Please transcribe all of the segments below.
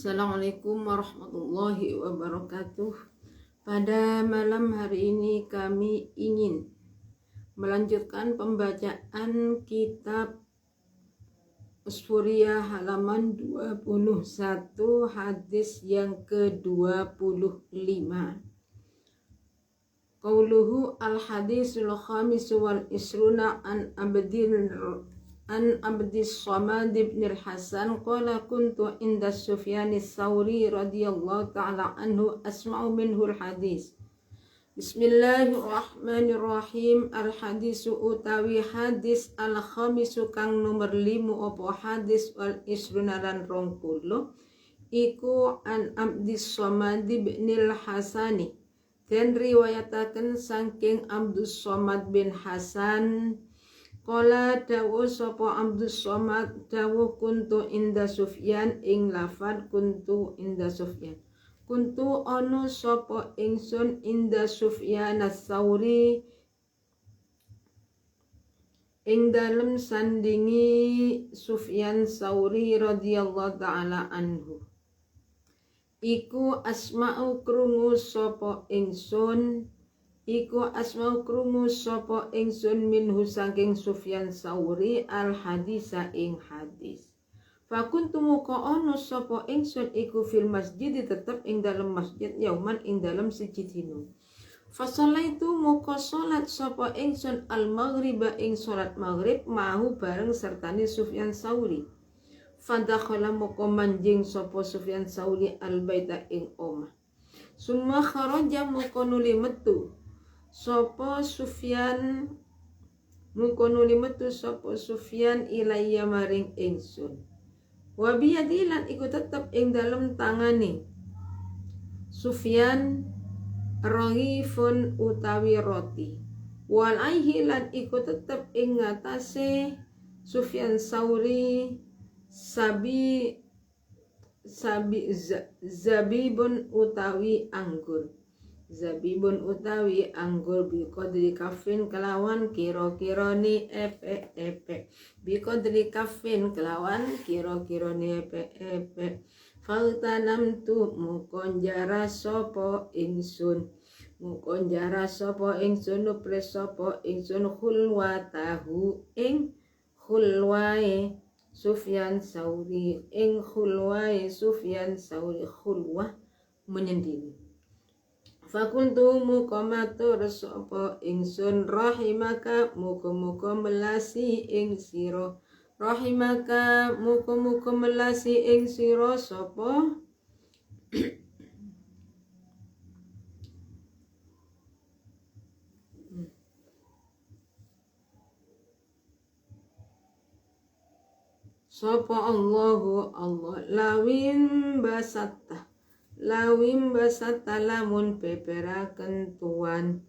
Assalamualaikum warahmatullahi wabarakatuh. Pada malam hari ini kami ingin melanjutkan pembacaan kitab Usfuriyah halaman 21 hadis yang ke-25. Qauluhu al-hadisul khamisu wal isruna an Abdis Samad bin al-Hasan qala kuntu inda Sufyan ats-Tsauri radhiyallahu ta'ala anhu asma'u minhu al-hadis. Bismillahirrahmanirrahim. Al-hadisu utawi hadis al-khamisu kang nomor 5 apa hadis wal isruna lan 20 iku an Abdis Samad bin al-Hasani den riwayataken saking Abdus Samad bin Hasan. Qala dawu sapa Abdus Samad dawu kuntu inda Sufyan ing lafad kuntu inda Sufyan. Kuntu ana sapa ingsun inda Sufyan ats-Tsauri ing dalem sandingi Sufyan Tsauri radhiyallahu ta'ala anhu. Iku asma'u krungu sapa ingsun minhu saking Sufyan Tsauri al hadisa ing hadis. Fakuntu muka ono sapa ingsun iku fil masjid tetep ing dalem masjid yauman ing dalem siji dina. Fasolaitu muka salat sapa ingsun al maghriba ing salat maghrib mahu bareng sertane Sufyan Tsauri. Fadakhala muka manjing sapa Sufyan Tsauri al baita ing omah. Summa kharaja muka nuli metu sapa Sufyan ilayya maring ingsun. Wa biyadilan iku tetep ing dalem tangane Sufyan raghifun utawi roti. Wal aihilan iku tetep ing ngatasé Sufyan Tsauri zabibun utawi anggur. Zabibun utawi anggur biqadri kafin kelawan kira-kirane epek-epek. Biqadri kafin kelawan kira-kirane epek-epek. Faltanamtu mukonjara sapa ingsun. Nupres sapa ingsun khulwatahu ing khulwae Sufyan Tsauri khulwah menyendiri. Fakuntu muka matur sapa ingsun rahimaka muka-muka melasi ing sira. Rahimaka muka-muka melasi ing sira sapa Allahu Allah lawin basatta lamun peperaken tuan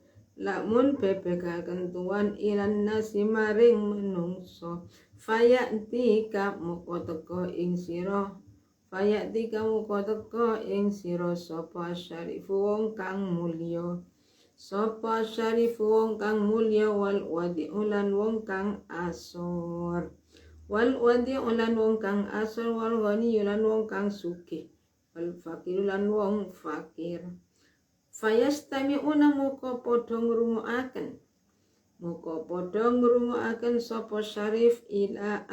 ilan nasi maring menungso fayatika muka teka ing sira sapa syarifu wong kang mulya wal wadi ulan wong kang asor wal ghani ulan wong kang sugih wal fakir lan wong fakir. Fayastami'una muka padha ngrungokaken sapa syarif ila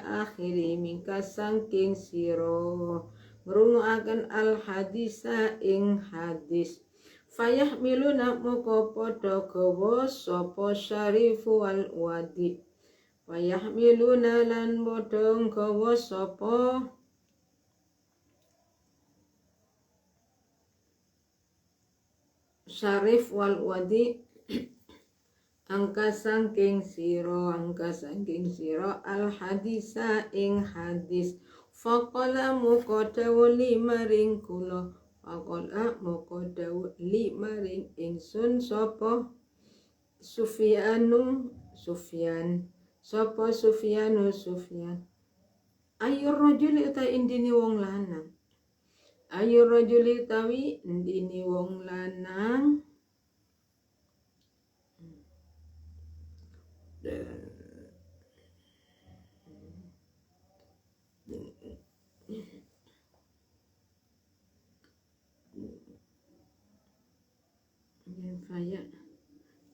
akhirih mingka saking sira ngrungokaken al hadisa ing hadis. Fayahmiluna muka padha gawa sapa syarifu wal wadi. Fayahmiluna lan padha gawa sapa syarif wal wadi angka saking sira al hadisa ing hadis. Faqala muka dawu limaring kula ingsun sapa Sufyan ayur rajuli uta indini wong lanang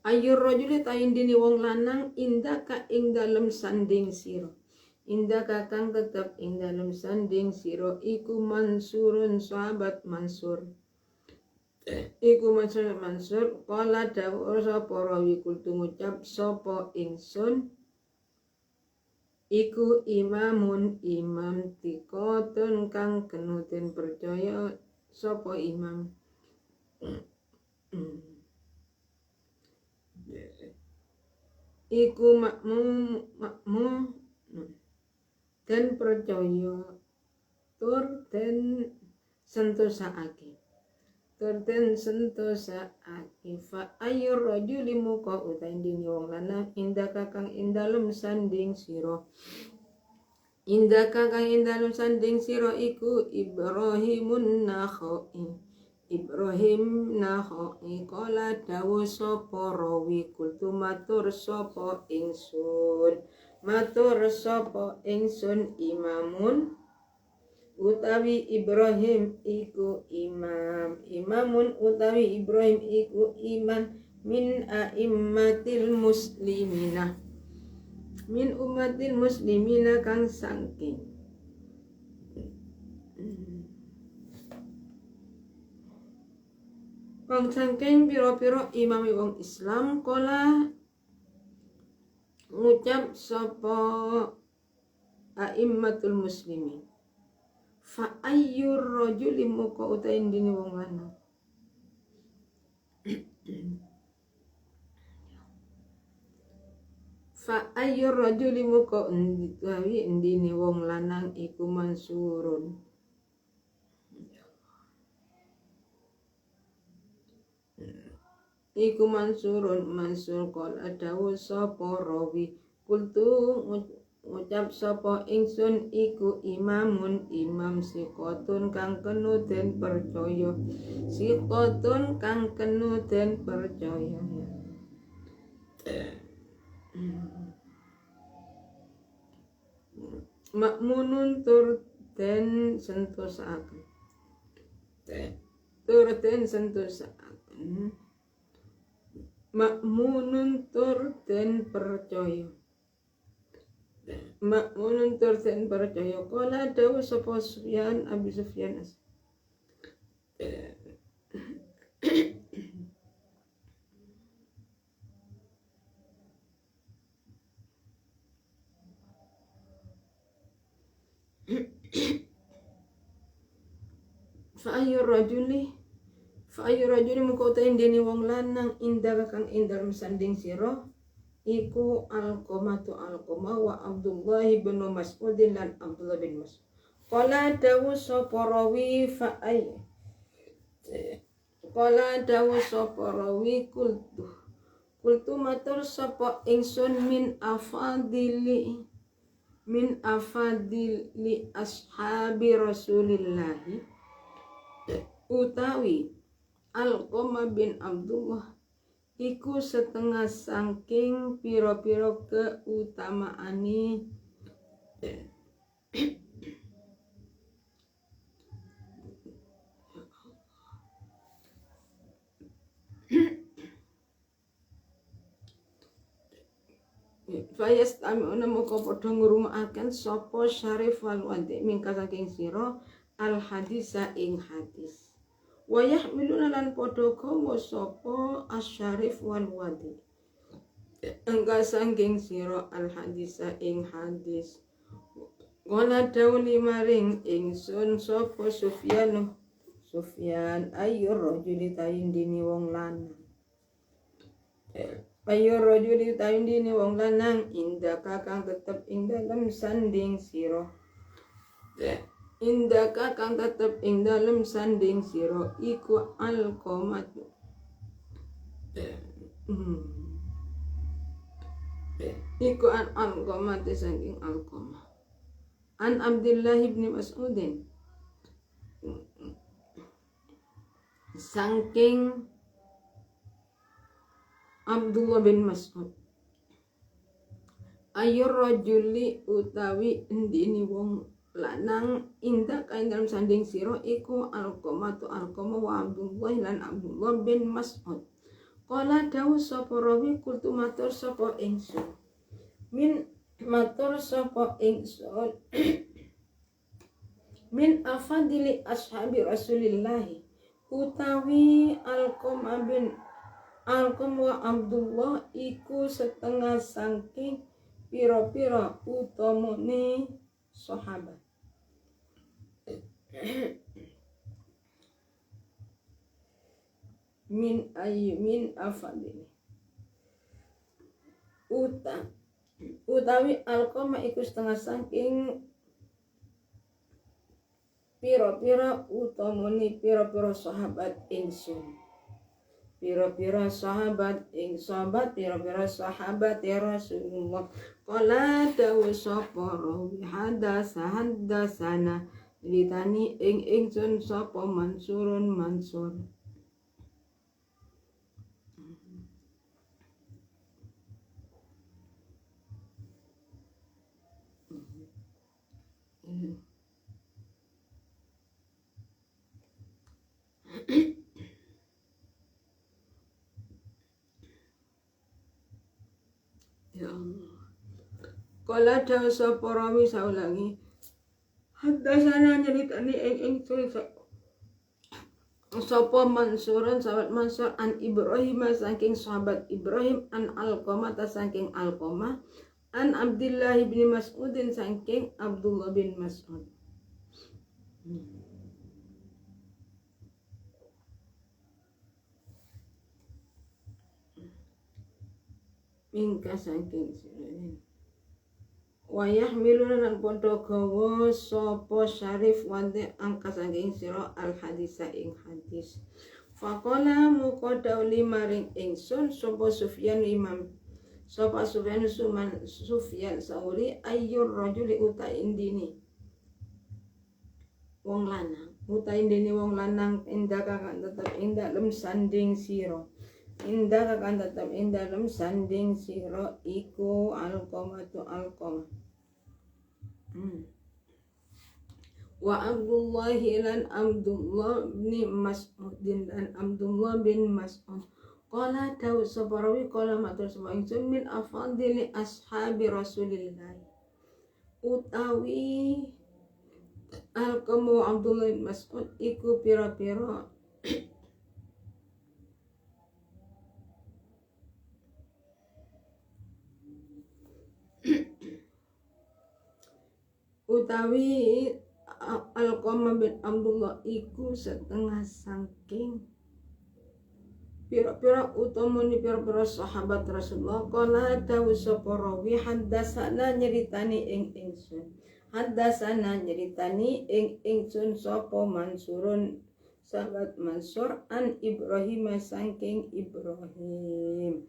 Ayyur rajuli taindini wong lanang indaka ing dalem sanding sira. Indaka kang tetep ing dalem sanding sira iku Mansurun sahabat Mansur. Iku Mansur kala dawuh sapa rawi kultu ngucap sapa ingsun iku imamun imam tikotun kang kenutin percaya sapa imam. Iku makmum dan percaya tur den sentosaake fa ayyur rajuli muka utaindini wong lanang indaka kang indalem sanding sira iku Ibrahim Nakhai kala dawuh sapa rawi kultu matur sapa ingsun imamun utawi Ibrahim iku imamun utawi Ibrahim iku iman min a'immatil muslimina min umatil muslimina kang saking pira-pira imami wong Islam kala ngucap sapa a'immatul muslimin fa ayyur rajuli muka utaindini wong lanang fa ayyur rajuli muka utawi indini wong lanang iku Mansurun Mansur kala dawuh sapa rawi kultu ngucap sapa ingsun iku imamun imam sikotun kang kenuten percaya makmunun tur den sentosaken makmunun tur den percaya kala dawuh sapa Sufyan Abi Sufyan fa ayyur rajuli muka utaindini wong lanang indaka kang indalem sanding sira iku Alqamah wa Abdullah bin Mas'ud lan Abdullah bin Mas'ud kala dawuh sapa rawi kultu matur sapa ingsun min afadili ashabi Rasulillahi utawi Alqamah bin Abdullah iku setengah saking pira-pira keutamaane Fayastami'una muka padha ngrumahaken sapa Syarif wal Wadi mingka saking sira al hadisa ing hadis wa yahmiluna lan padha gawa sapa asyarif wal Wadi engka saking sira al hadisa ing hadis wala dawli maring ingsun sapa Sufyan ayyur rajuli taindini wong lanang indaka kang tetep ing dalem sanding sira iku Alqamah saking Alqamah an Abdullah bin Mas'udin saking Abdullah bin Mas'ud ayyur rajuli utawi endini wong lanang indak kain dalam sanding sira iku Alqamah wa Abdullah lan Abdullah bin Mas'ud Kala dawuh sapa rawi kultu matur sapa ingsun. Matur sapa ingsun. Min afadili ashabi Rasulillahi utawi Alqam wa Abdullah iku setengah saking pira-pira utamane sahabat. Min afadili utawi Alqam iku setengah saking pira-pira utamane pira-pira sahabat ingsun. Pira-pira sahabat pira-pira sahabat ya Rasulullah. Qala dawu sapa rawi hadasana ditani ingsun sapa Mansurun Mansur. Ya Allah. Kala dawu sapa rawi saulangi hadasana nyeritani ingsun sapa Mansurun sahabat Mansur an Ibrahim saking sahabat Ibrahim an Alqamah saking Alqamah an Abdullah bin Mas'udin saking Abdullah bin Mas'ud. Mingka saking sirain wa yahmiluna lan padha gawa sapa Syarif wante angka saking sira al hadisa ing hadis. Faqala muqaddauli maring ingsun sapa Sufyan Sauri ayyur rajuli uta indini wong lanang indaka kan tetep ing dalem sanding sira. Indah akan tetap ing dalam sanding sira iku Alqamah. Wa Abdullah lan Abdullah bin Mas'ud dan Abdullah bin Mas'ud. Qala dawu sapa rawi qala matur sapa ingsun min afadili ashabi Rasulillah. Utawi Alqamah Abdullah bin Mas'ud iku pira-pira utawi Alqamah bin Abdullah iku setengah saking pira-pira utamane pira-pira sahabat Rasulullah. Qala dawu sapa rawi hadasana nyeritani ing ingsun sapa Mansurun sahabat Mansur an Ibrahim saking Ibrahim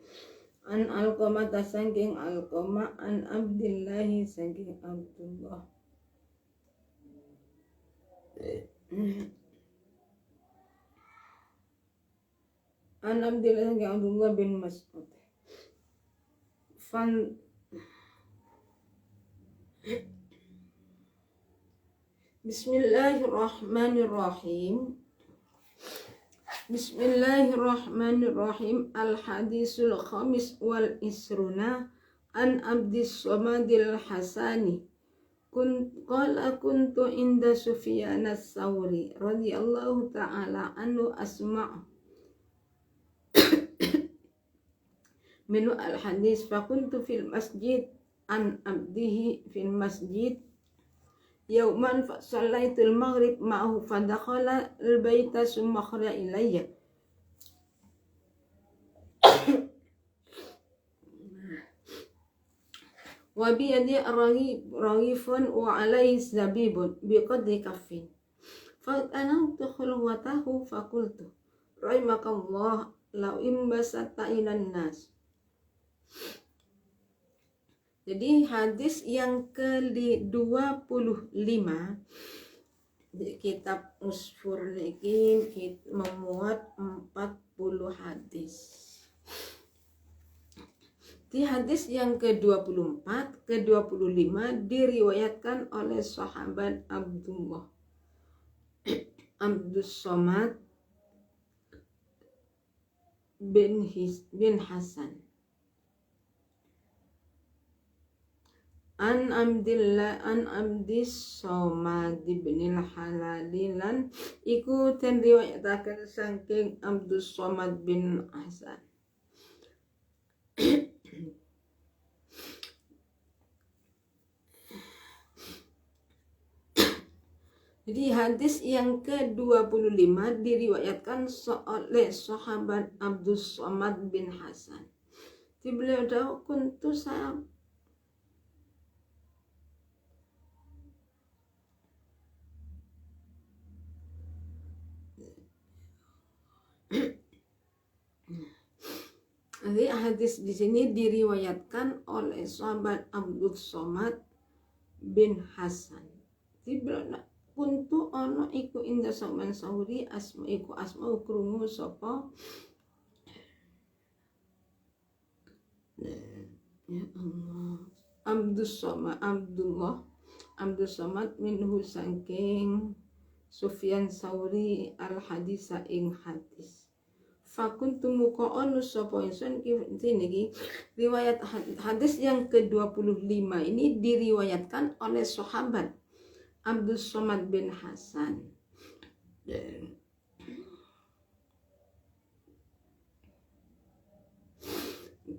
an Alqamah saking Alqamah an Abdullah saking Abdullah. An Abdullah saking Abdullah bin Mas'ud. Bismillahirrahmanirrahim. Al-hadisul khamis wal isruna an Abdis Somadil Hasani kuntu inda Sufyan as-Sauri radhiyallahu ta'ala anhu asma' minu al-hadis fakuntu fil masjid an abdihi fil masjid yauman fa sallaitul maghrib ma'ahu fadakhala al-baita summa khara ilayya wa biyadi raghifun wa alaihi zabibun biqadri kaffin fa anamtu khulwatahu fakultu rahimakallah lau imbasata ilan nas. Jadi hadis yang ke-25 di kitab Usfur ini memuat 40 hadis. Di hadis yang ke-24, ke-25 diriwayatkan oleh sahabat Abdus Somad bin Hasan. An Abdis Somad bin Halalilan iku ten riwayataken saking Abdus Somad bin Hasan. Jadi hadis yang ke-25 diriwayatkan oleh sahabat Abdus Somad bin Hasan. Jadi beliau tahu kuntu saya Jadi hadis di sini diriwayatkan oleh sahabat Abdul Somad bin Hasan. Tibrana kuntu ono iku inda Sufyan Sauri asma krungu sapa ya Allah Abdul Somad minhu saking Sufyan Sauri al hadisa ing hadis. Fakuntu muka onu sapa ingsun niki riwayat hadis yang ke-25 ini diriwayatkan oleh sahabat Abdul Somad bin Hasan.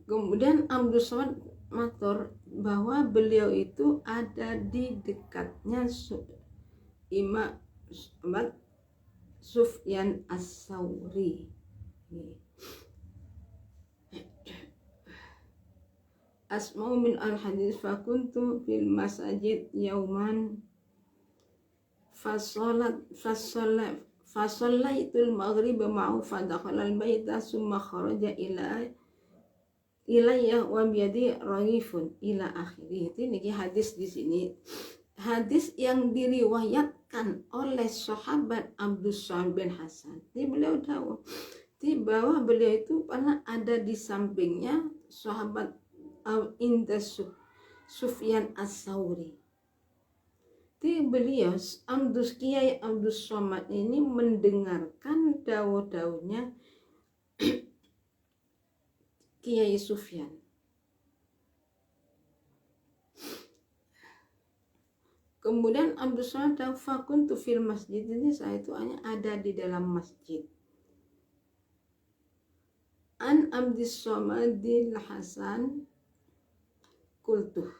Kemudian Abdul Somad matur bahwa beliau itu ada di dekatnya Imam Sufyan As-Sauri. Asma'u min al-hadis fakuntu fil masjid yauman fasallaitul maghrib ma'u fadakhala al-baita summa kharaja ilayya wa biyadi raghifun ila akhirih. Ini hadis di sini. Hadis yang diriwayatkan oleh sahabat Abdul Somad bin Hasan. Jadi beliau tahu bahwa beliau itu pernah ada di sampingnya sahabat Sufyan As-Sauri. Jadi beliau Kiai Abdul Somad ini mendengarkan dawuh-dawuhnya Kiai Sufyan. Kemudian Abdul Somad tahu fakuntu fil masjid, ini saya itu hanya ada di dalam masjid. An Abdus Somadil Hasan kultuh.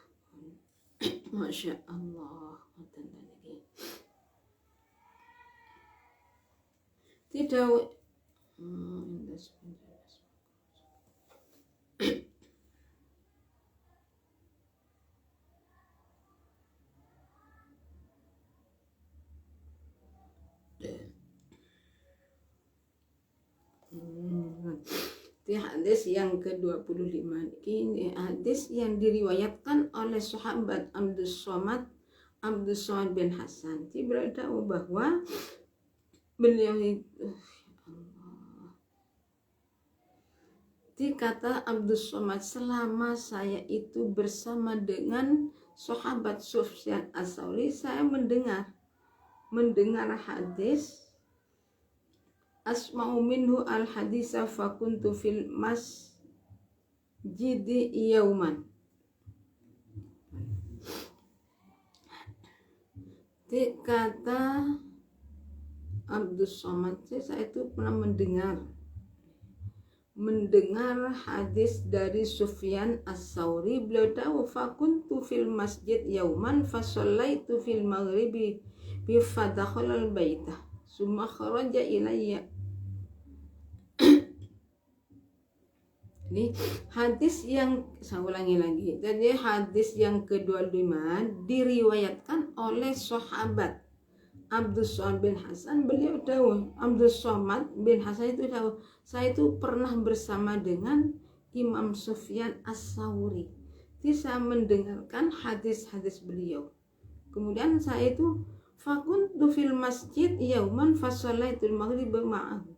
Masya Allah. Tidak Di hadis yang ke-25 ini hadis yang diriwayatkan oleh sahabat Abdul Somad bin Hasan. Dia beritahu bahwa beliau itu dikata Abdul Somad, selama saya itu bersama dengan sahabat Sufyan As-Sauri, saya mendengar hadis asma'u minhu al-hadisa fakuntu fil masjidi yauman. Kata Abdul Somad, saya itu pernah mendengar hadis dari Sufyan As-Sauri. Beliau tahu fakuntu fil masjid yauman fasallaitu fil maghribi bi fadakhalal baitah summa kharaja ilayya. Ini hadis yang saya ulangi lagi. Jadi hadis yang ke-25 diriwayatkan oleh sahabat Abdul Somad bin Hasan. Beliau tahu, Abdul Somad bin Hasan itu tahu, saya itu pernah bersama dengan Imam Sufyan As-Sauri. Jadi saya mendengarkan hadis-hadis beliau. Kemudian saya itu fakuntu fil masjid yauman fasallaitul maghrib ma'ahu.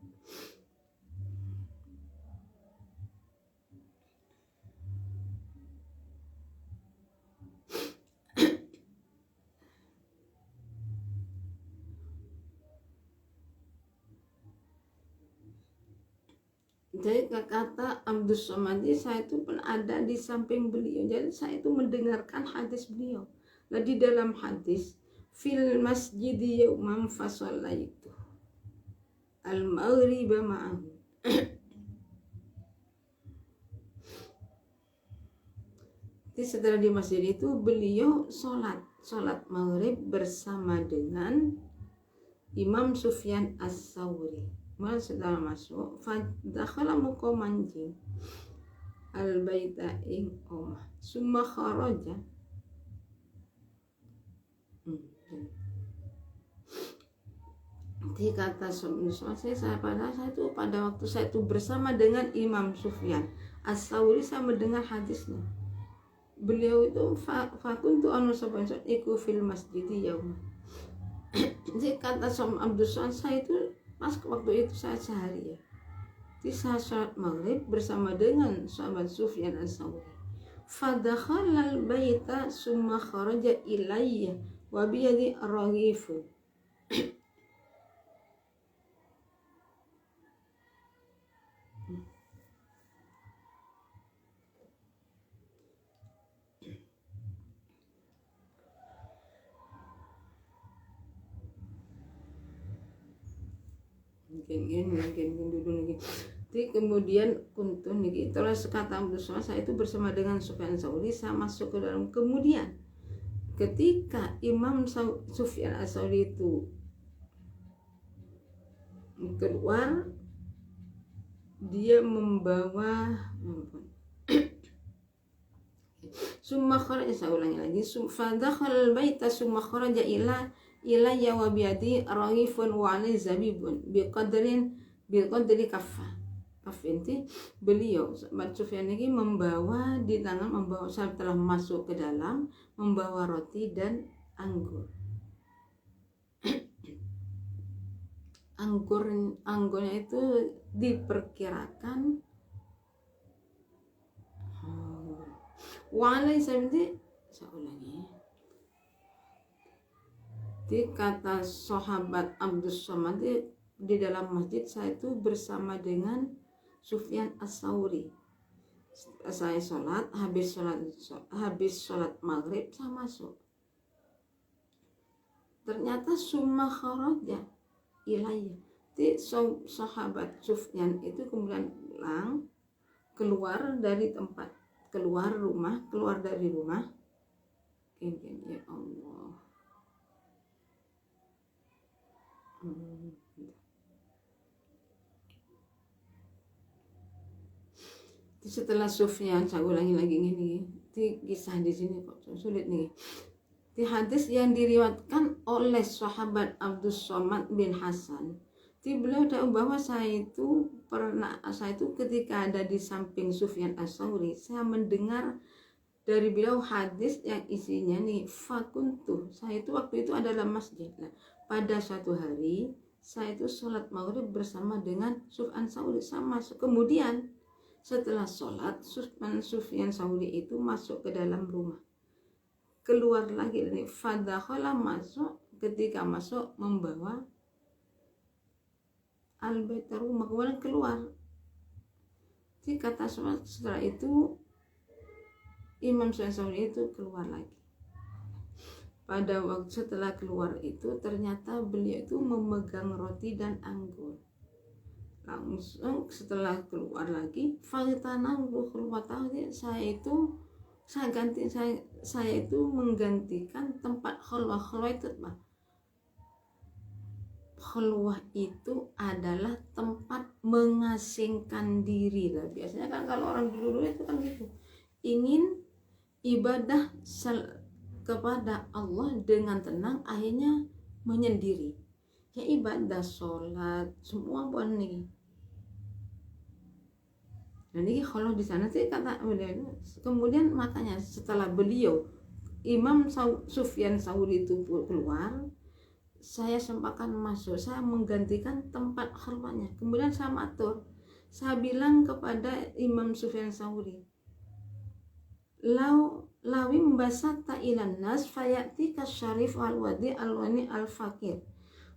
Jadi kata Abdus Somad, saya itu pun ada di samping beliau, jadi saya itu mendengarkan hadis beliau. Nah di dalam hadis fil masjid yauman fasallaitu al-maghriba ma'ahu. Jadi setelah di masjid itu beliau sholat maghrib bersama dengan Imam Sufyan As-Sawri. Setelah masuk fadakhala muqamanjing al-baita ing omah summa kharaja. Jadi kata saya pada waktu saya itu bersama dengan Imam Sufyan As-Sawri, saya mendengar hadisnya. Beliau itu fakuntu anu sapa iku fil masjid yaum. Jadi kata Abdul Somad, saya itu pas waktu itu saya sehari ya. Jadi saya sholat maghrib bersama dengan sahabat Sufyan As-Sawri. Fadakhalal baita summa kharaja ilayya wa biyadi raghifun. mungkin dulu lagi. Jadi kemudian kuntun niki itulah sekata Abdul Somad, saya itu bersama dengan Sufyan As-Sawri, saya masuk ke dalam. Kemudian ketika Imam Sufyan As-Sawri itu keluar, dia membawa summa kharaja, saya ulangi lagi, fadakhala al-baita summa kharaja ilayya wa biyadi raghifun wa alai zabibun biqadri kaffinti. Beliau Mbak Sufyan ini membawa di tangan, membawa setelah masuk ke dalam, membawa roti dan anggur. Anggurnya itu diperkirakan walai sabdi, saya ulangi. Di kata sahabat Abdul Somad, di dalam masjid saya itu bersama dengan Sufyan As-Sawri. Saya habis sholat maghrib saya masuk. Ternyata summa kharaja ilayya. Jadi sahabat Sufyan itu kemudian pulang, keluar dari tempat, keluar dari rumah. Ya Allah. Setelah Sufyan, saya ulangi lagi ini, di kisah di sini kok sulit nih. Di hadis yang diriwayatkan oleh sahabat Abdul Somad bin Hasan, beliau tahu bahwa saya itu ketika ada di samping Sufyan As-Sawri, saya mendengar dari beliau hadis yang isinya nih, fakuntu, saya itu waktu itu adalah masjid. Nah, pada suatu hari saya itu sholat maghrib bersama dengan Sufyan As-Sawri sama. Kemudian setelah sholat Sufyan As-Sawri itu masuk ke dalam rumah, keluar lagi dari fadakhala, masuk, ketika masuk membawa al-baita rumah, kemudian keluar. Jadi kata setelah itu Imam Sufyan itu keluar lagi. Pada waktu setelah keluar itu ternyata beliau itu memegang roti dan anggur. Langsung setelah keluar lagi, saya itu menggantikan tempat khalwah itu, Pak. Khalwah itu adalah tempat mengasingkan diri lah. Biasanya kan kalau orang dulu itu kan gitu, ingin ibadah kepada Allah dengan tenang, akhirnya menyendiri. Ya ibadah, sholat, semua pun nih. Dan ini kalau di sana sih kata kemudian makanya setelah beliau Imam Sufyan As-Sawri itu keluar, saya sempatkan masuk, saya menggantikan tempat khalwahnya. Kemudian saya matur, saya bilang kepada Imam Sufyan As-Sawri, lawim basata ilan nas fayati kasyarif al-wadi al-wani al-fakir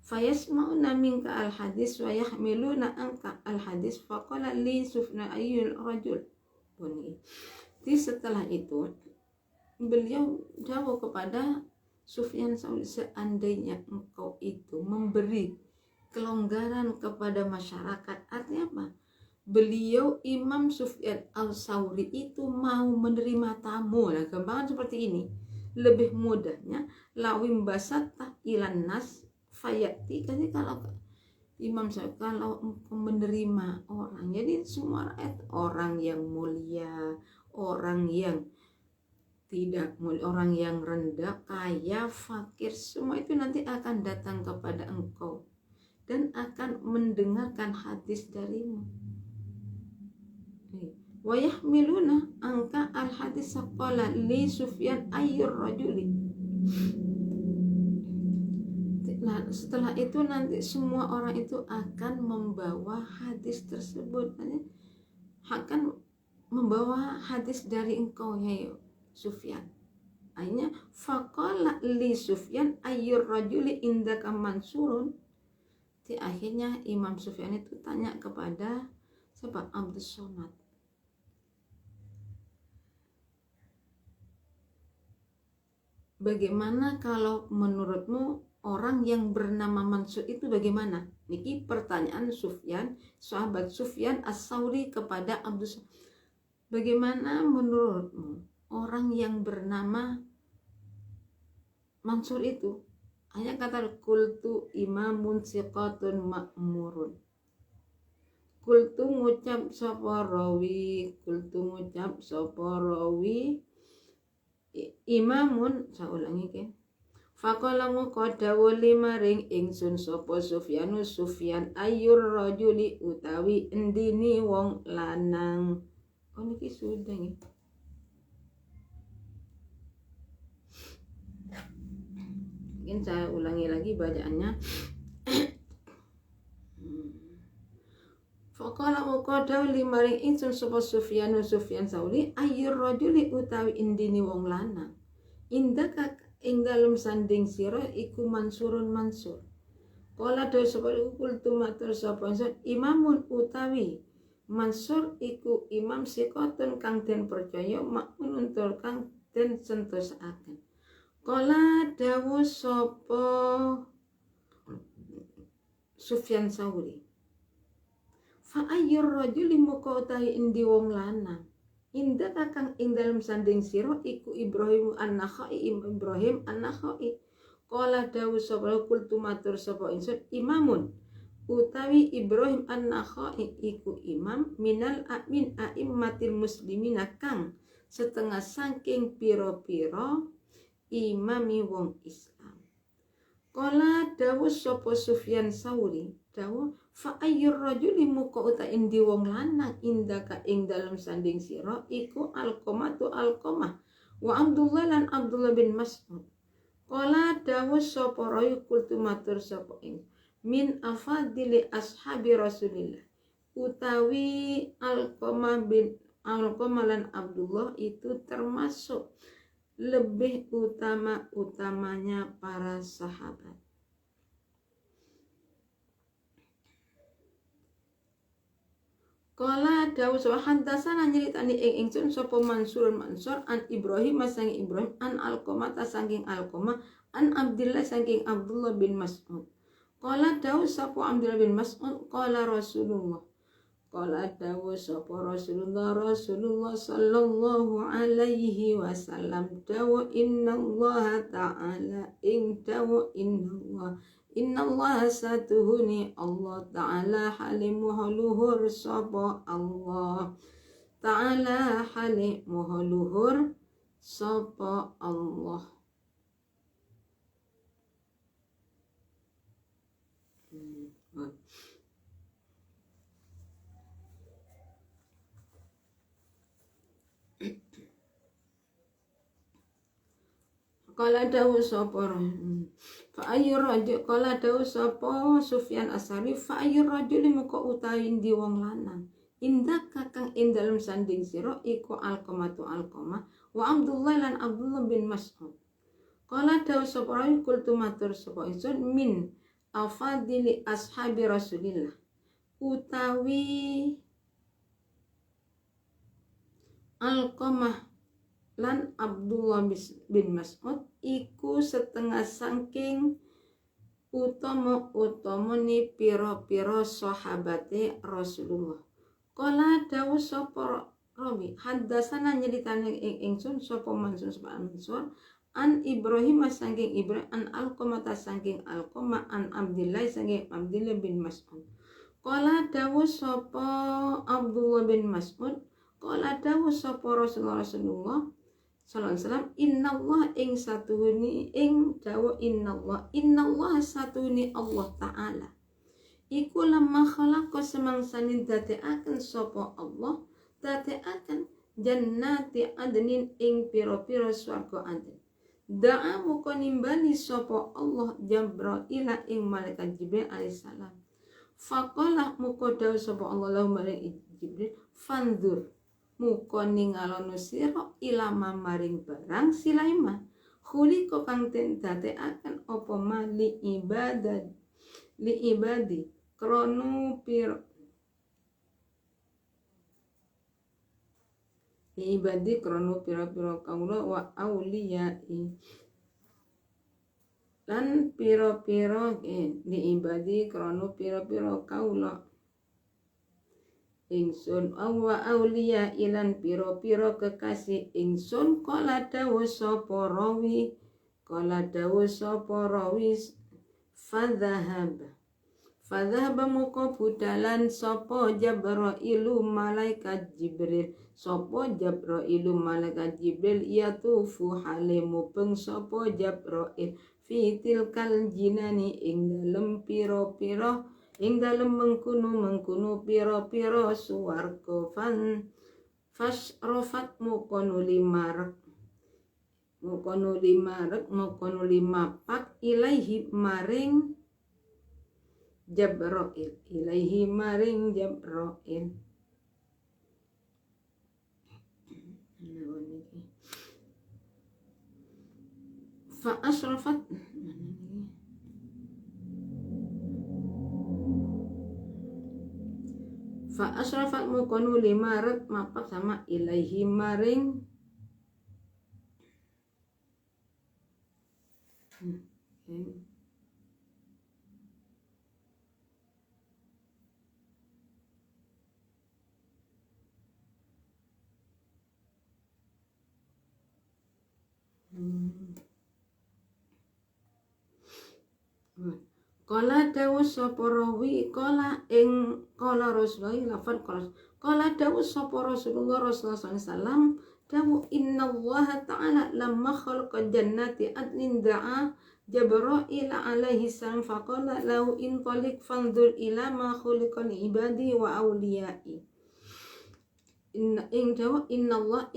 fayasma'una minka al hadis wa yahmiluna anka al hadis faqala li sufna ayyul rajul bunyi. Jadi setelah itu beliau jawab kepada Sufyan Tsauri, seandainya engkau itu memberi kelonggaran kepada masyarakat, artinya apa? Beliau Imam Sufyan Al-Tsauri itu mau menerima tamu. Nah, gampangan seperti ini. Lebih mudahnya lawim basata ilan nas fayati. Jadi kalau Imam Syafi'i, kalau engkau menerima orang, jadi semua rakyat, orang yang mulia, orang yang tidak mulia, orang yang rendah, kaya, fakir, semua itu nanti akan datang kepada engkau dan akan mendengarkan hadis darimu. Wa yahmiluna angka al hadis qala li Sufyan ayyur rajuli. Nah, setelah itu nanti semua orang itu akan membawa hadis tersebut, akan membawa hadis dari engkau ya Sufyan. Akhirnya faqala li Sufyan ayyur rajuli indaka mansurun. Di akhirnya Imam Sufyan itu tanya kepada siapa? Abdus Somad. Bagaimana kalau menurutmu orang yang bernama Mansur itu bagaimana? Niki pertanyaan Sufyan, sahabat Sufyan As-Tsauri kepada Abdus. Bagaimana menurutmu orang yang bernama Mansur itu? Hanya kata kultu imamun siqatun ma'murun. Kultu ngucap sapa rawi, imamun, saya ulangi ke. Faqala muqaddawu limaring ingsun sapa Sufyan ayyur rajuli utawi endini wong lanang. Oh niki sudah nggih. Mungkin saya ulangi lagi bacaannya. Faqala muqaddawu limaring ingsun sapa Sufyan Tsauri ayyur rajuli utawi endini wong lanang. Indaka ing dalem sanding sira iku mansurun mansur. Kala dawu sapa kultu matur sapa imamun utawi Mansur iku imam sikotun kang den percaya makmun tur kang den sentosaken. Kala dawu sapa Sufyan Tsauri. Fa ayyur rajuli muka utawi endi wong lanang. Indah kakang ing dalam sanding siro iku Ibrahim An-Nakhai. Kala dawu sapa kultu matur sapa ingsun imamun utawi Ibrahim An-Nakhai iku imam minal amin a'immatil muslimina kang setengah saking piro-piro imami wong Islam. Kala dawu sapa Sufyan Tsauri dawu fa ayyur rajuli muka uta indi wong lanang indaka ing dalam sanding sira iku Alqamah wa Abdullah lan Abdullah bin Mas'ud. Kala dawu sapa rayu kultu matur sapa ing min afadili ashabi Rasulillah utawi Alqamah lan Abdullah itu termasuk lebih utamanya para sahabat. Kala dawu sapa hadasana nyeritani ing ingsun sapa Mansur an Ibrahim saking Ibrahim an Alqamah saking Alqamah an Abdullah saking Abdullah bin Mas'ud. Kala dawu sapa Abdullah bin Mas'ud kala Rasulullah. Kala dawu sapa Rasulullah sallallahu alaihi wasallam dawu innallaha ta'ala ing dawu innallaha satuhuni Allah ta'ala halimuha luhur sapa Allah ta'ala halimuha luhur sapa Allah. Kala dawu sapa fa ayyur rajul kala dawu sapa Sufyan As-Tsauri fa ayyur rajul muka utawi ndi wong lanang indak kakang ing dalem sanding sira iku Alqamah wa Abdullah lan Abdullah bin Mas'ud. Kala dawu sapa kultu matur sapa ingsun min afadili ashabi Rasulillah utawi Alqamah lan Abdullah bin Mas'ud iku setengah saking utama-utamane pira-pira sahabate Rasulullah. Kala dawuh sapa rawi hadasana nyritane ingsun sapa Mansur an Ibrahim saking Ibrahim an Alqamah saking Alqamah an Abdillah saking Abdillah bin Mas'ud. Kala dawuh sapa Abdullah bin Mas'ud kala dawuh sapa Rasulullah sallallahu alaihi wasallam innallah ing satuhune ing dawuh innallah satuhune Allah taala iku lamma khalaqa semangsane dadekaken sapa Allah dadekaken jannati adnin ing pira-pira swarga adn da'a muka nimbali sapa Allah Jibril ing malaikat Jibril alaihissalam faqala muka dawuh sapa Allah lahu maring Jibril fandur muka ningalono sira ilama maring barang silaima khuli kok kang den dadekaken apa mali ibadah li ibadi krono pir li ibadi krono pira-pira kaula wa auliyai lan pira-pira li ibadi krono pira-pira kaula ingsun wa aulia ilan piro-piro kekasih ingsun kala dawuh sapa rawi fadhahaba muka budalan sapa Jabrailu malaikat Jibril yatufu hale mubeng sapa Jabrail fi tilkal jinani ing dalem piro-piro ing dalem mengkuno pira-pira suwarga fasrofat mukono limapak ilaihi maring Jabrail fa asrafat mukonu limaret mapak sama ilaihi maring Kala dawuh sapa rawi kala ing kala Rasulullah lafal kala dawuh sapa Rasulullah sallallahu alaihi wasallam dawuh innallaha ta'ala lamma khalaqa jannati adnin da'a Jabra'il alaihi salam faqala lahu intaliq fanzur ila ma khuliqa li ibadi wa awliyai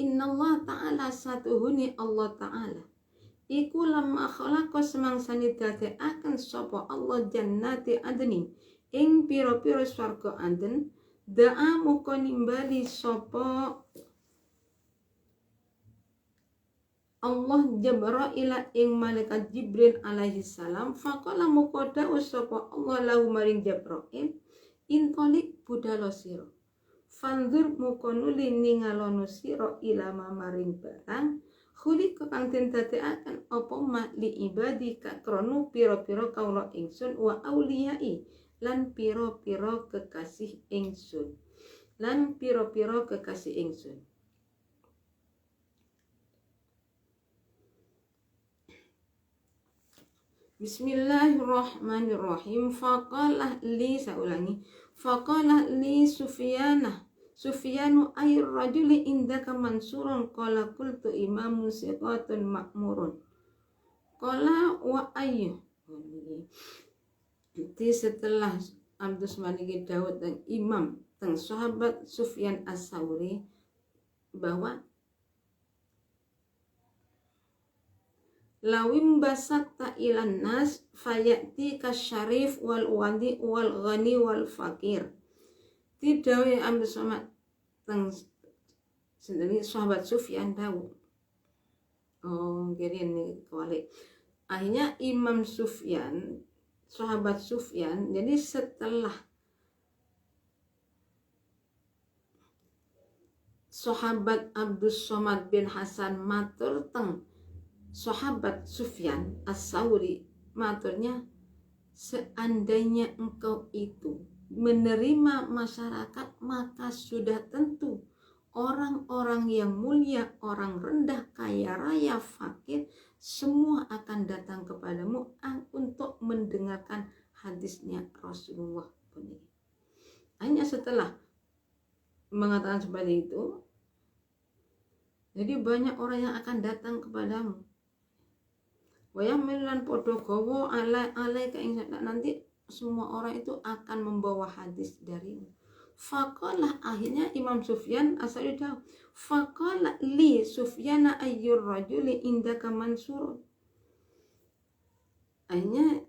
innallaha ta'ala satuhuni Allah ta'ala iku lamma khalaqa semangsane dadekaken sapa Allah jannati adnin ing pira-pira swarga adn da'a muka nimbali sapa Allah Jabra'il ing malaikat Jibril alaihi salam faqala muka dawuh sapa Allah lahu maring Jabra'il intalik budala sira fanzur muka nuli ningalono sira ilama maring barang khuli kang den dadekaken apa ma li ibadi ka krono pira-pira kaula ingsun wa auliyai lan pira-pira kekasih ingsun Bismillahirrahmanirrahim faqalah li Sufyanu ayur rajuli indaka mansurun qala qultu imamun siqatun makmurun qala wa ayyu jadi setelah Abdus Maliki Daud dan imam dan sahabat Sufyan As-Sauri bahwa lawim basatta ilan nas fayati kasyarif wal wadi wal ghani wal fakir tidak ambil sama teng sendiri sahabat Sufyan tahu kira ini kebalik akhirnya Imam Sufyan sahabat Sufyan, jadi setelah sahabat Abdus Somad bin Hasan matur teng sahabat Sufyan As-Sauri, maturnya, seandainya engkau itu menerima masyarakat, maka sudah tentu orang-orang yang mulia, orang rendah, kaya raya, fakir, semua akan datang kepadamu untuk mendengarkan hadisnya Rasulullah. Hanya setelah mengatakan seperti itu, jadi banyak orang yang akan datang kepadamu. Wayamilan podo gowo alai nanti semua orang itu akan membawa hadis darimu. Faqala, akhirnya Imam Sufyan As-Sauri tahu. Faqala li Sufyana ayyur rajuli indaka mansurun. Akhirnya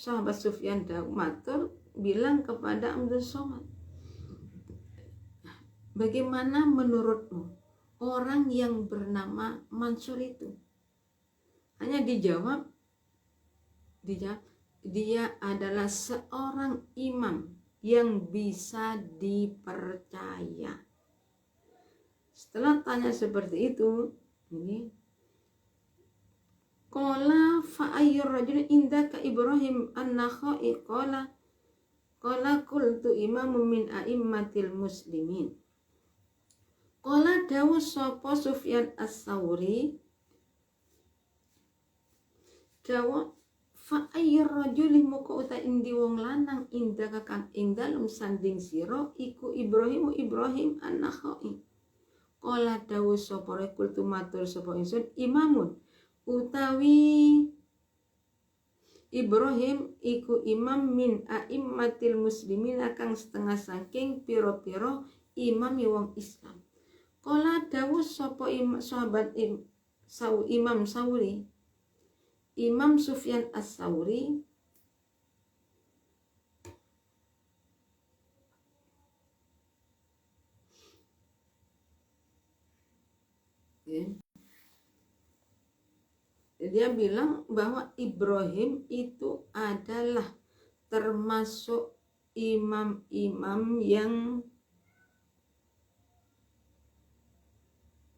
sahabat Sufyan matur bilang kepada Abdul Somad, bagaimana menurutmu orang yang bernama Mansur itu? Hanya dijawab dia adalah seorang imam yang bisa dipercaya. Setelah tanya seperti itu, ini qala fa ayyur rajul indaka Ibrahim an-Nakhai qala qultu imamun min a'immatil muslimin. Qala dawu sapa Sufyan As-Sauri, dawu fa ayyur rajuli muka uta indi wong lanang indaka kang ing dalem sanding sira iku Ibrahim an-Nakhai. Qala dawu sapa qultu matur sapa ingsun imamun utawi Ibrahim iku imam min a'immatil muslimin kang setengah saking pira-pira imam wong Islam. Qala dawu sapa sahabat Imam Sauri, Imam Sufyan As-Sauri, dia bilang bahwa Ibrahim itu adalah termasuk imam-imam yang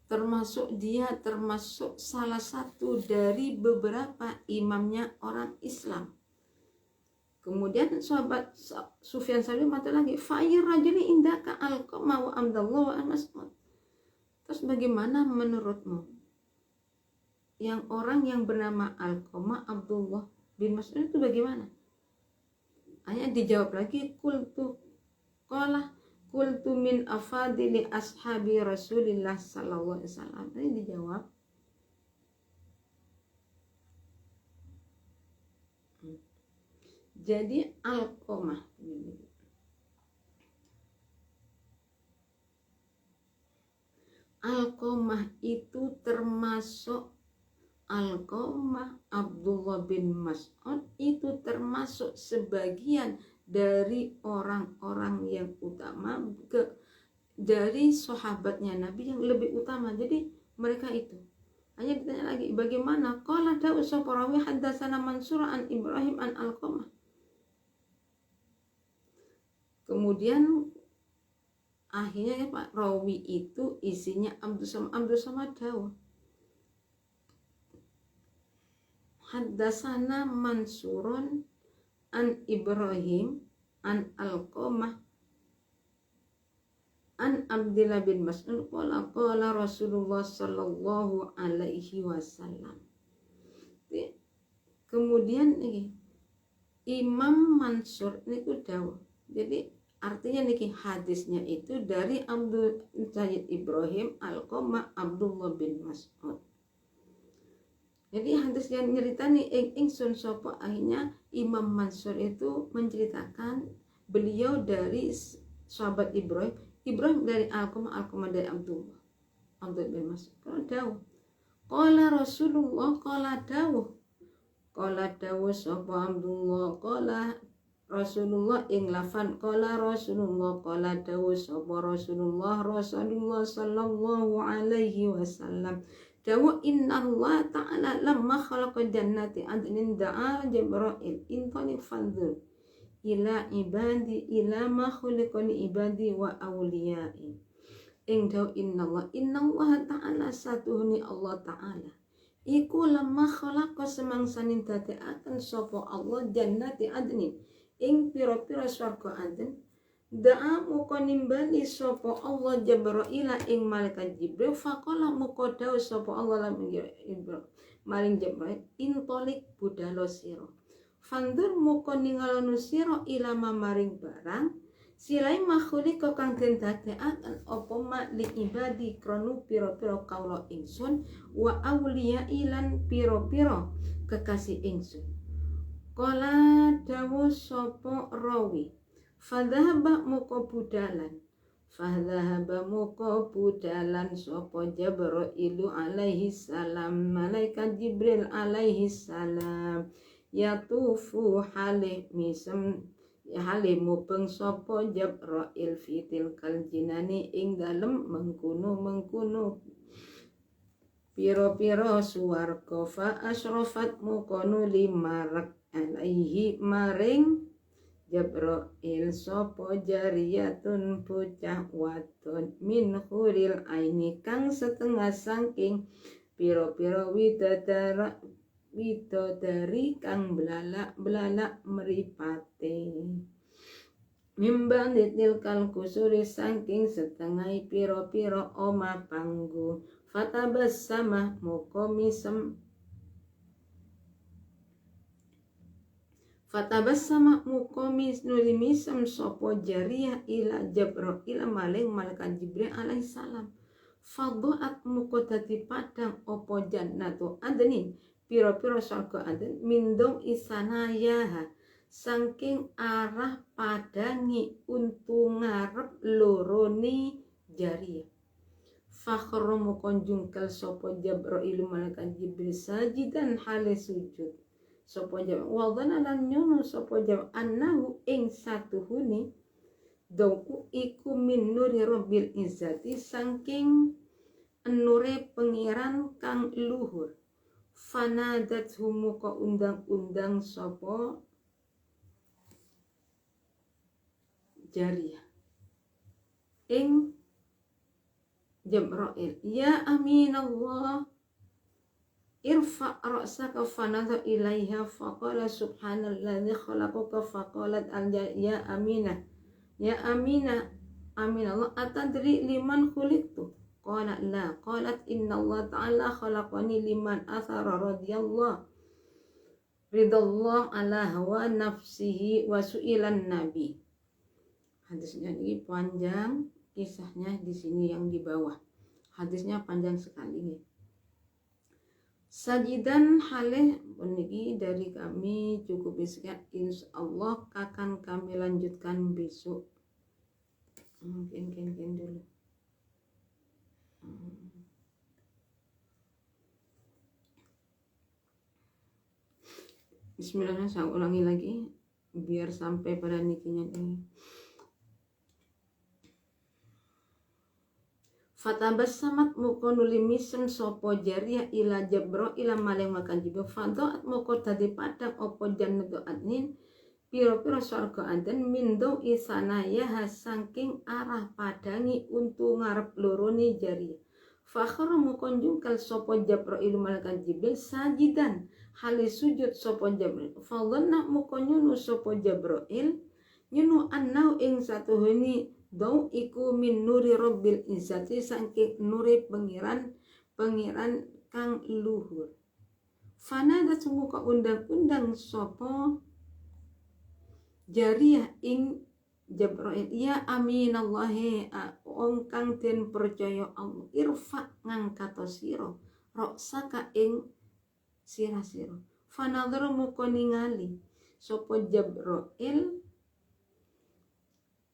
termasuk salah satu dari beberapa imamnya orang Islam. Kemudian sahabat Sufyan Sauri matur lagi, fa'ir rajuli indaka Alqamah wa Abdullah wa Mas'ud. Terus bagaimana menurutmu yang orang yang bernama Alqamah, Abdullah bin Mas'ud itu bagaimana? Hanya dijawab lagi, qultu min afadili ashabi Rasulillah sallallahu alaihi wasallam. Ini dijawab. Jadi Alqamah itu termasuk Alqamah Abdullah bin Mas'ud itu termasuk sebagian dari orang-orang yang utama dari sahabatnya Nabi yang lebih utama. Jadi mereka itu. Hanya ditanya lagi, bagaimana? Qala dawu sapa rawi haddatsana Mansur an Ibrahim an Alqamah. Kemudian akhirnya Pak rawi itu isinya Abdul Somad dawu haddatsana Mansurun an Ibrahim an Alqamah an Abdullah bin Mas'ud qala Rasulullah sallallahu alaihi wasallam. Kemudian Imam Mansur niku dawuh. Jadi artinya niki hadisnya itu dari Abdul Sayyid Ibrahim Alqamah Abdullah bin Mas'ud. Jadi hadis yang nyeritani ingsun sapa akhirnya Imam Mansur itu menceritakan beliau dari sahabat Ibrahim dari Alqamah dari Abdullah bin Mas'ud. Qala Rasulullah qala dawuh sapa Abdullah qala Rasulullah ing lafan qala Rasulullah qala dawuh sapa Rasulullah sallallahu alaihi wasallam dawa innallaha ta'ala lamma khalaqa jannati adnin da'a Jibril intani fanzur ila ibadi ila ma khuliqani ibadi wa awliyai ing daw innallaha ta'ala satuhuni Allah ta'ala iku lamma khalaqa semangsanin dadekaken sapa Allah jannati adnin ing pira-pira swarga adn da'a muka nimbali sapa Allah Jibril ing malaikat Jibril faqala muka daw sapa Allah maring Jibril intolik budalo sira fandur muka ningalono sira ilama maring barang silai makhluk kang den dadekaken apa mak li ibadi krana pira-pira kawula ingsun wa auliya ilan pira-pira kekasih ingsun kala dawu sapa rawi fadhahaba muka budalan sapa Jibril alaihi salam malaikat Jibril alaihi salam yatufu halih mubeng sapa Jibril fitil kaljinani ing dalem mengkuno pira-pira suwarga fa asrafat mukanu limarak alaihi maring Jibril sapa jariyatun bocah wadon min huril aini kang setengah saking pira-pira widodari kang belalak mripate mimbang ditil kal kusuri saking setengah pira-pira oma panggo fatabas sama muka misem nulimisem sopo jariyah ila Jibril maling malaikat Jibril alaihissalam fadu'at muka dadi padang opo jannatu adnin pira-pira surga adn mindong isanayaha saking arah padangi untu ngarep lorone jariyah fakhromu konjungkel sopo Jibril malaikat Jibril sajidan hale sujud sopo Jibril wadana lan nyono sopo Jibril annahu ing satuhune dongku iku min nuri rabbil izzati saking nure pengiran kang luhur fanadat humuka undang-undang sopo jariyah ing Jibril ya aminallah irfa' ra'saka fanadha ilaiha faqala subhanalladzi khalaqaka faqalat ya aminah aminallah atadri liman khuliqtu qala la qalat innallaha ta'ala khalaqani liman athara ridallah ala hawa nafsihi wa su'ilan nabi. Hadisnya ini panjang, kisahnya di sini yang di bawah. Hadisnya panjang sekali nih. Sajidan halih meniki dari kami cukup sekian, insyaallah akan kami lanjutkan besok. Mungkin dulu. Bismillah, saya ulangi lagi biar sampai pada nikinya ini. Fatabassamat muka nulimisem sopo jariyah ila Jibril ila maling makan Jibril fadoat muka tadi padang opo jannatu adnin piro-piro surga adn mindo isanaya saking arah padangi untu ngarep lorone jariyah fakhra muka jungkal sopo Jibril malaikat Jibril sajidan hali sujud sopo Jibril fadhanna muka nyunu sopo Jibril nyunu annau ing satuhuni dau iku min nuri rabbil izzati saking nuri pengiran kang luhur fanada sumuka undang-undang sopo jariyah ing Jibril ya aminallahi ong kang den percaya Allah irfa ngangkat sira roksaka ing sira-sira fanadhara muka ningali sopo Jibril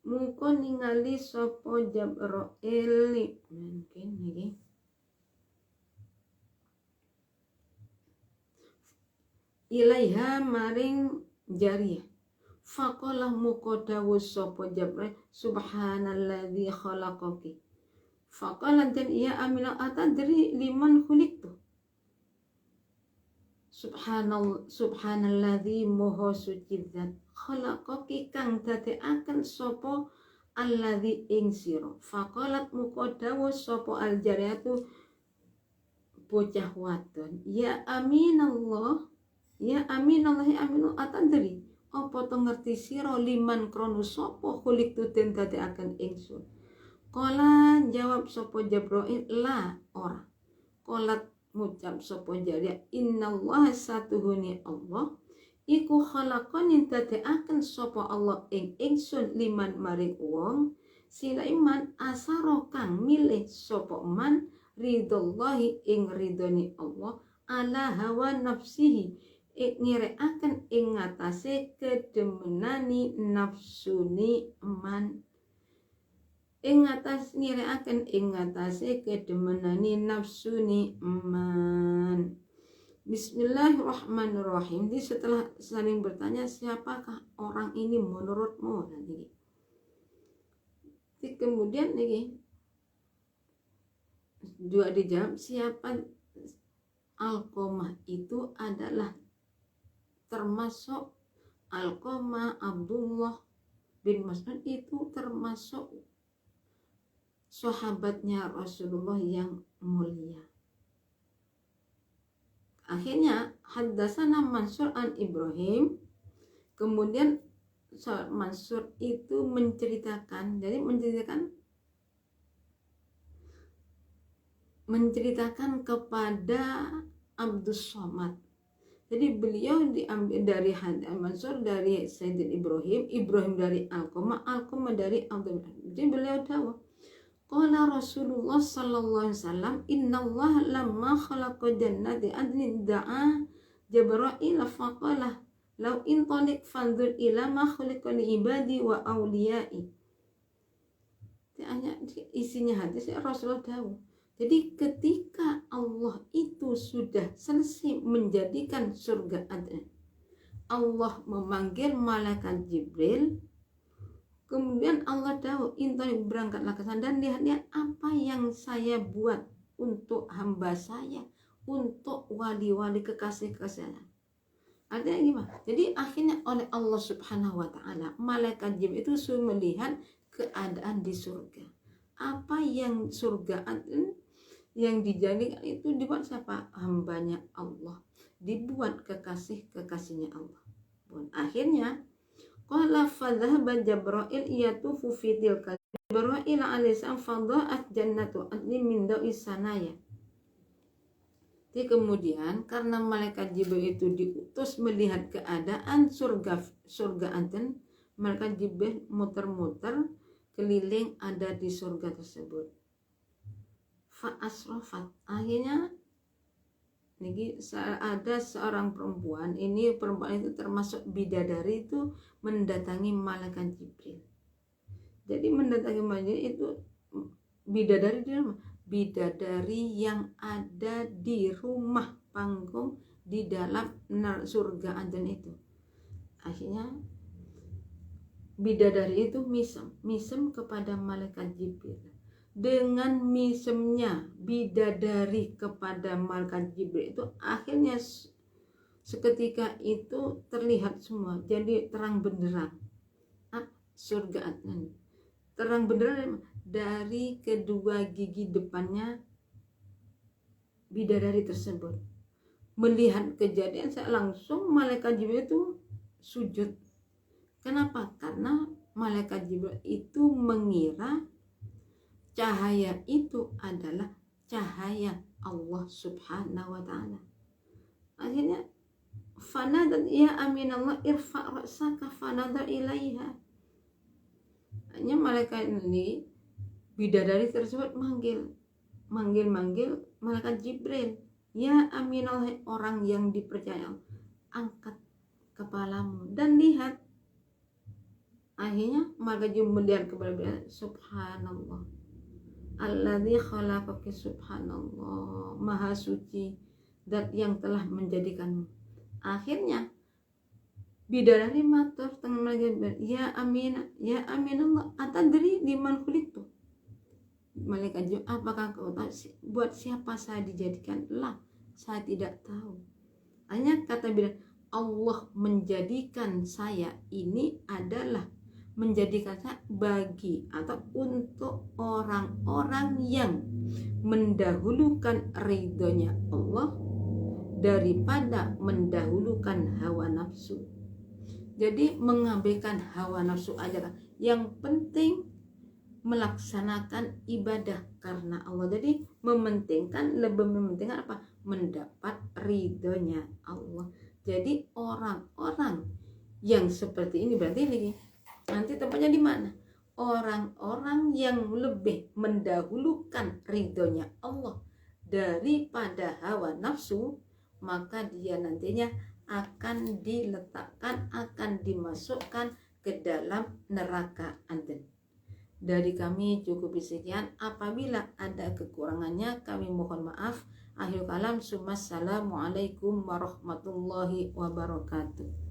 muka ningali sopo Jibril mungkin iki ilaiha maring jariyah faqala muka dawuh sopo Jibril subhanalladzi khalaqaki Faqalat dan ia Aminah atadri liman khuliqtu. Subhanalladzi moho suci zat khalaqaki kang dadekaken sapa alladzi ing sira. Faqalat muka dawuh sapa aljariyatu bocah wadon, ya aminallah, ya aminallah, ya aminu atadri apa to ngerti sira liman krono sapa khuliqtu den dadekaken ingsun. Kala jawab sapa Jibril, la ora. Kolat ngucap sapa Jariyah, innallaha satuhuni Allah iku khalaqani dadekaken sapa Allah ing ingsun liman maring wong silaiman asaro kang milih sapa man ridallahi ing ridhoni Allah ala hawa nafsihi ngirekaken ing ngatasé kedemenani nafsuni man ing atas nirekaken ing atase kedemenani nafsuni man. Bismillahirrahmanirrahim. Jadi setelah saling bertanya, siapakah orang ini menurutmu? Nanti kemudian nih juga dijawab, siapa Alqamah itu adalah termasuk Alqamah Abdullah bin Mas'ud itu termasuk sahabatnya Rasulullah yang mulia. Akhirnya haddatsana Mansur an Ibrahim. Kemudian Mansur itu menceritakan, jadi menceritakan kepada Abdus Somad. Jadi beliau diambil dari Mansur dari Sayyidina Ibrahim, Ibrahim dari Alqamah, Alqamah dari Abdullah. Jadi beliau tahu qala Rasulullah sallallahu alaihi wasallam innallaha lamma khalaqa jannati adnin da'a Jibril faqala law intalik fanzur ila ma khuliqa li ibadi wa awliyai. Hanya isinya hadis Rasulullah tahu. Jadi ketika Allah itu sudah selesai menjadikan surga Adnan, Allah memanggil malaikat Jibril. Kemudian Allah tahu, intan berangkatlah ke sana dan lihat apa yang saya buat untuk hamba saya, untuk wali-wali kekasih-kekasih saya. Artinya gimana? Jadi akhirnya oleh Allah Subhanahu wa Ta'ala, malaikat Jibril itu sudah melihat keadaan di surga. Apa yang surga yang dijadikan itu dibuat siapa? Hambanya Allah, dibuat kekasih-kekasihnya Allah. Akhirnya qala fadhahaba Jibril yatufu fi tilka Jibril alaihissalam fadha'at jannatu adli min da'i sanaya. Jadi kemudian karena malaikat Jibril itu diutus melihat keadaan surga Aden, malaikat Jibril muter-muter keliling ada di surga tersebut. Fa asrafat, akhirnya ini ada seorang perempuan, ini perempuan itu termasuk bidadari itu mendatangi malaikat Jibril. Jadi mendatangi malaikat itu bidadari di rumah, bidadari yang ada di rumah panggung di dalam surga Aden itu. Akhirnya bidadari itu misem kepada malaikat Jibril. Dengan misemnya bidadari kepada malaikat Jibril itu akhirnya seketika itu terlihat semua jadi terang benderang surga Adnan. Terang benderang dari kedua gigi depannya bidadari tersebut. Melihat kejadian saya langsung malaikat Jibril itu sujud. Kenapa? Karena malaikat Jibril itu mengira cahaya itu adalah cahaya Allah Subhanahu wa Ta'ala. Akhirnya fanadat ya aminallah irfa' ra'saka fanadar ilaiha. Hanya malaikat ini bidadari tersebut manggil malaikat Jibril, ya aminallah, orang yang dipercaya, angkat kepalamu dan lihat. Akhirnya malaikat Jibril melihat kepada beliau, subhanallah alladzi khalaqaki, subhanallah, maha suci zat yang telah menjadikanmu. Akhirnya bidadari matur tengah malaikat, ya aminallah atadri liman khuliqtu. malaikat Jibril, apakah kau tahu buat siapa saya dijadikan? Lah, saya tidak tahu. Hanya kata bilang Allah menjadikan saya ini adalah menjadikan saya bagi atau untuk orang-orang yang mendahulukan ridhonya Allah daripada mendahulukan hawa nafsu. Jadi mengabaikan hawa nafsu aja kan. Yang penting melaksanakan ibadah karena Allah. Jadi lebih mementingkan apa? Mendapat ridhonya Allah. Jadi orang-orang yang seperti ini berarti ini nanti tempatnya di mana? Orang-orang yang lebih mendahulukan ridhonya Allah daripada hawa nafsu, maka dia nantinya akan diletakkan, akan dimasukkan ke dalam neraka Aden. Dari kami cukup sekian. Apabila ada kekurangannya kami mohon maaf. Akhir kalam, assalamualaikum warahmatullahi wabarakatuh.